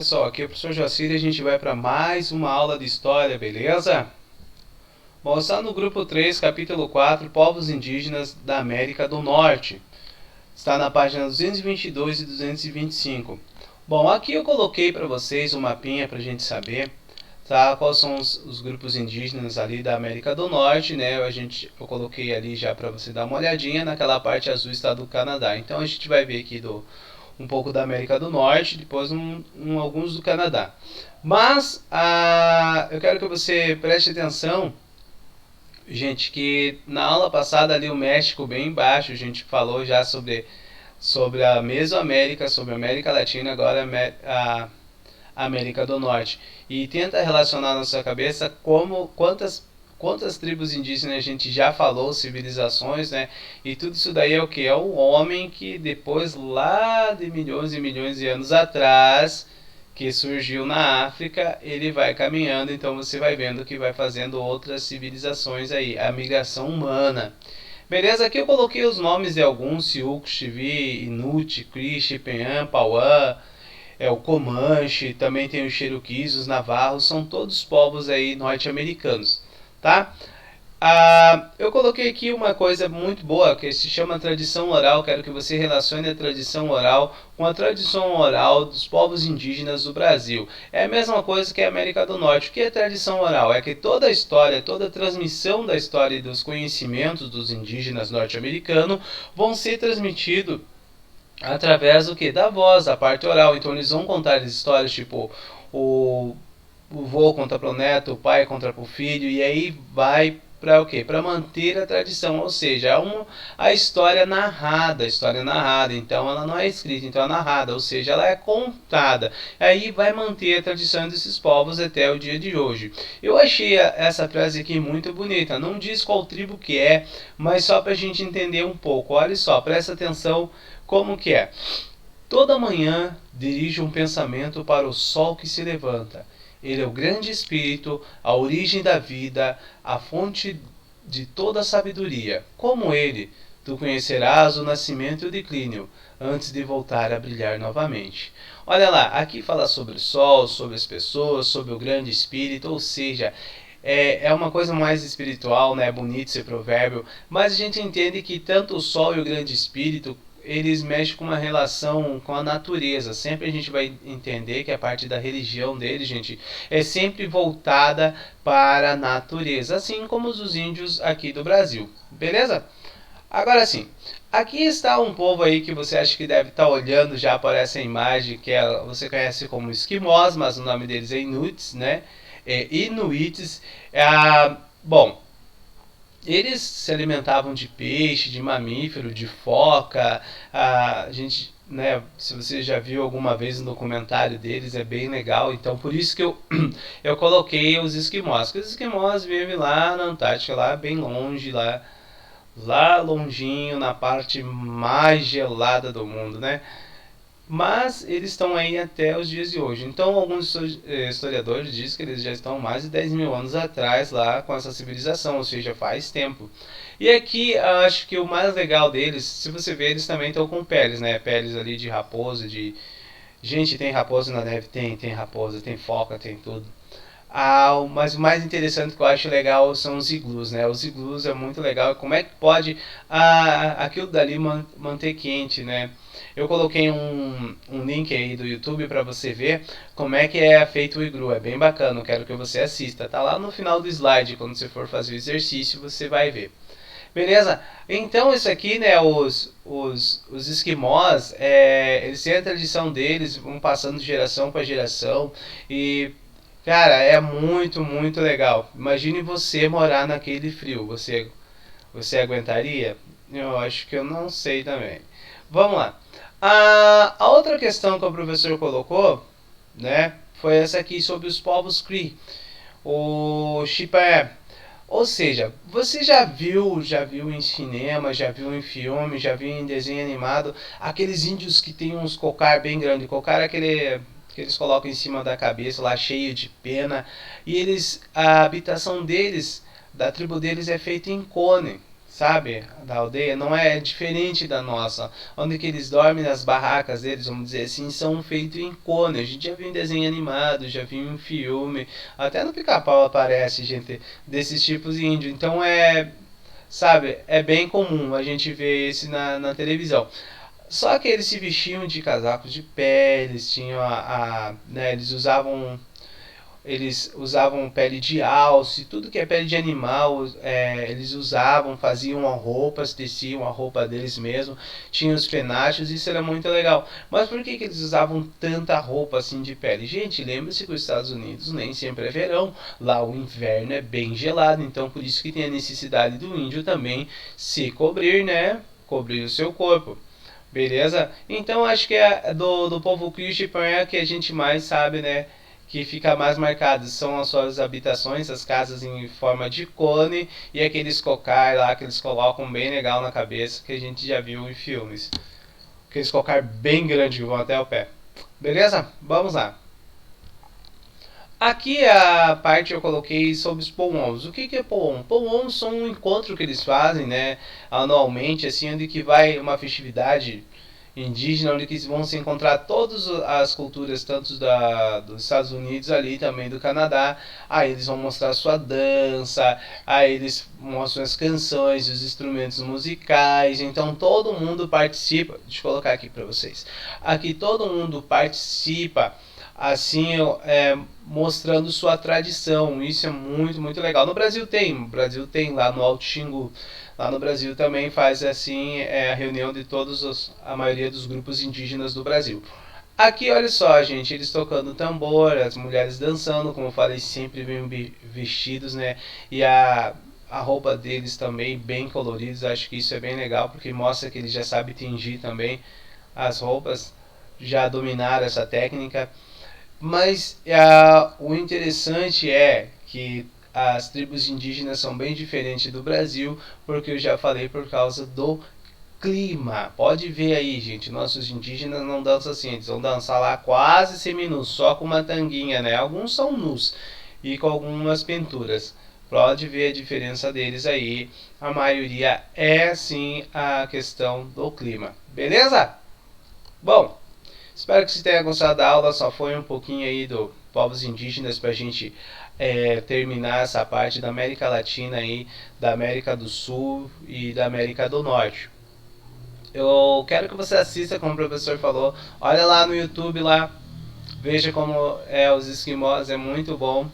Pessoal, aqui é o professor Jacir e a gente vai para mais uma aula de história, beleza? Bom, está no grupo 3, capítulo 4, Povos Indígenas da América do Norte. Está na página 222 e 225. Bom, aqui eu coloquei para vocês um mapinha para a gente saber, tá? Quais são os grupos indígenas ali da América do Norte, né? Eu coloquei ali já para você dar uma olhadinha. Naquela parte azul está do Canadá. Então a gente vai ver aqui um pouco da América do Norte, depois alguns do Canadá. Mas eu quero que você preste atenção, gente, que na aula passada ali o México bem embaixo, a gente falou já sobre a Mesoamérica, sobre a América Latina, agora a América do Norte. E tenta relacionar na sua cabeça quantas tribos indígenas a gente já falou, civilizações, né? E tudo isso daí é o que? É o homem que depois, lá de milhões e milhões de anos atrás, que surgiu na África, ele vai caminhando, então você vai vendo que vai fazendo outras civilizações aí, a migração humana. Beleza? Aqui eu coloquei os nomes de alguns: Siux, Chivi, Inut, Crish, Penhã, Pauã, o Comanche, também tem os Cherokees, os Navarros, são todos povos aí norte-americanos, tá? Eu coloquei aqui uma coisa muito boa que se chama tradição oral. Quero que você relacione a tradição oral com a tradição oral dos povos indígenas do Brasil. É a mesma coisa que a América do Norte. O que é tradição oral? É que toda a história, toda a transmissão da história e dos conhecimentos dos indígenas norte-americanos vão ser transmitidos através do que? Da voz, da parte oral. Então eles vão contar as histórias tipo o, o vô conta pro neto, o pai conta pro filho, e aí vai para o quê? Para manter a tradição, ou seja, a história narrada, então ela não é escrita, então é narrada, ou seja, ela é contada. Aí vai manter a tradição desses povos até o dia de hoje. Eu achei essa frase aqui muito bonita, não diz qual tribo que é, mas só para a gente entender um pouco. Olha só, presta atenção como que é. Toda manhã dirige um pensamento para o sol que se levanta. Ele é o grande espírito, a origem da vida, a fonte de toda a sabedoria. Como ele, tu conhecerás o nascimento e o declínio, antes de voltar a brilhar novamente. Olha lá, aqui fala sobre o sol, sobre as pessoas, sobre o grande espírito, ou seja, é uma coisa mais espiritual, né? É bonito esse provérbio, mas a gente entende que tanto o sol e o grande espírito, eles mexem com uma relação com a natureza. Sempre a gente vai entender que a parte da religião deles, gente, é sempre voltada para a natureza, assim como os índios aqui do Brasil. Beleza? Agora sim, aqui está um povo aí que você acha que deve estar olhando já para essa imagem, que você conhece como esquimós, mas o nome deles é Inuits, né? Inuites. Bom, eles se alimentavam de peixe, de mamífero, de foca. A gente, né, se você já viu alguma vez um documentário deles, é bem legal. Então, por isso que eu coloquei os esquimós. Porque os esquimós vivem lá na Antártica, lá bem longe, lá longinho, na parte mais gelada do mundo, né? Mas eles estão aí até os dias de hoje. Então, alguns historiadores dizem que eles já estão mais de 10 mil anos atrás lá com essa civilização, ou seja, faz tempo. E aqui, acho que o mais legal deles, se você ver, eles também estão com peles, né? Peles ali de raposa, de... Gente, tem raposa na neve? Tem raposa, tem foca, tem tudo. Mas o mais interessante que eu acho legal são os iglus, né? Os iglus é muito legal. Como é que pode aquilo dali manter quente, né? Eu coloquei um link aí do YouTube para você ver como é que é feito o iglu. É bem bacana, eu quero que você assista. Tá lá no final do slide, quando você for fazer o exercício, você vai ver. Beleza? Então isso aqui, né, os esquimós, eles têm a tradição deles, vão passando de geração para geração e, cara, é muito, muito legal. Imagine você morar naquele frio, você aguentaria? Eu acho que eu não sei também. Vamos lá. A outra questão que o professor colocou, né, foi essa aqui sobre os povos Cree, o Chipé. Ou seja, você já viu em cinema, já viu em filme, já viu em desenho animado, aqueles índios que tem uns cocar bem grande. Cocar é aquele que eles colocam em cima da cabeça lá, cheio de pena. E a habitação deles, da tribo deles, é feita em cone. sabe, da aldeia, não é diferente da nossa, onde que eles dormem nas barracas deles, vamos dizer assim, são feitos em cone. A gente já viu em desenho animado, já viu em filme, até no Pica-Pau aparece gente desses tipos de índio, então sabe, é bem comum a gente ver esse na televisão. Só que eles se vestiam de casacos de pele, eles tinham né, eles usavam pele de alce, tudo que é pele de animal, eles usavam, faziam roupas, teciam a roupa deles mesmo, tinham os penaches, isso era muito legal. Mas por que eles usavam tanta roupa assim de pele? Gente, lembre-se que os Estados Unidos nem sempre é verão, lá o inverno é bem gelado, então por isso que tem a necessidade do índio também se cobrir, né? Cobrir o seu corpo. Beleza? Então acho que do povo Christian é a que a gente mais sabe, né? Que fica mais marcado são as suas habitações, as casas em forma de cone e aqueles cocar lá que eles colocam bem legal na cabeça que a gente já viu em filmes. Aqueles cocar bem grandes que vão até o pé. Beleza? Vamos lá. Aqui a parte eu coloquei sobre os powwows. O que é powwow? Powwows são um encontro que eles fazem, né, anualmente, assim, onde que vai uma festividade indígena, onde que vão se encontrar todas as culturas, tanto dos Estados Unidos ali, também do Canadá. Aí eles vão mostrar sua dança, aí eles mostram as canções, os instrumentos musicais. Então todo mundo participa. Deixa eu colocar aqui para vocês. Aqui todo mundo participa assim mostrando sua tradição. Isso é muito, muito legal. No Brasil tem lá no Alto Xingu. Lá no Brasil também faz assim a reunião de a maioria dos grupos indígenas do Brasil. Aqui, olha só, gente, eles tocando tambor, as mulheres dançando, como eu falei, sempre bem vestidos, né? E a roupa deles também bem coloridos. Acho que isso é bem legal, porque mostra que eles já sabem tingir também as roupas, já dominaram essa técnica. Mas o interessante é que as tribos indígenas são bem diferentes do Brasil, porque eu já falei por causa do clima. Pode ver aí, gente, nossos indígenas não dançam assim, eles vão dançar lá quase seminus, só com uma tanguinha, né? Alguns são nus e com algumas pinturas. Pode ver a diferença deles aí. A maioria é sim a questão do clima. Beleza? Bom, espero que você tenha gostado da aula. Só foi um pouquinho aí do povos indígenas para a gente terminar essa parte da América Latina aí, da América do Sul e da América do Norte. Eu quero que você assista, como o professor falou. Olha lá no YouTube lá, veja como é os esquimós, é muito bom.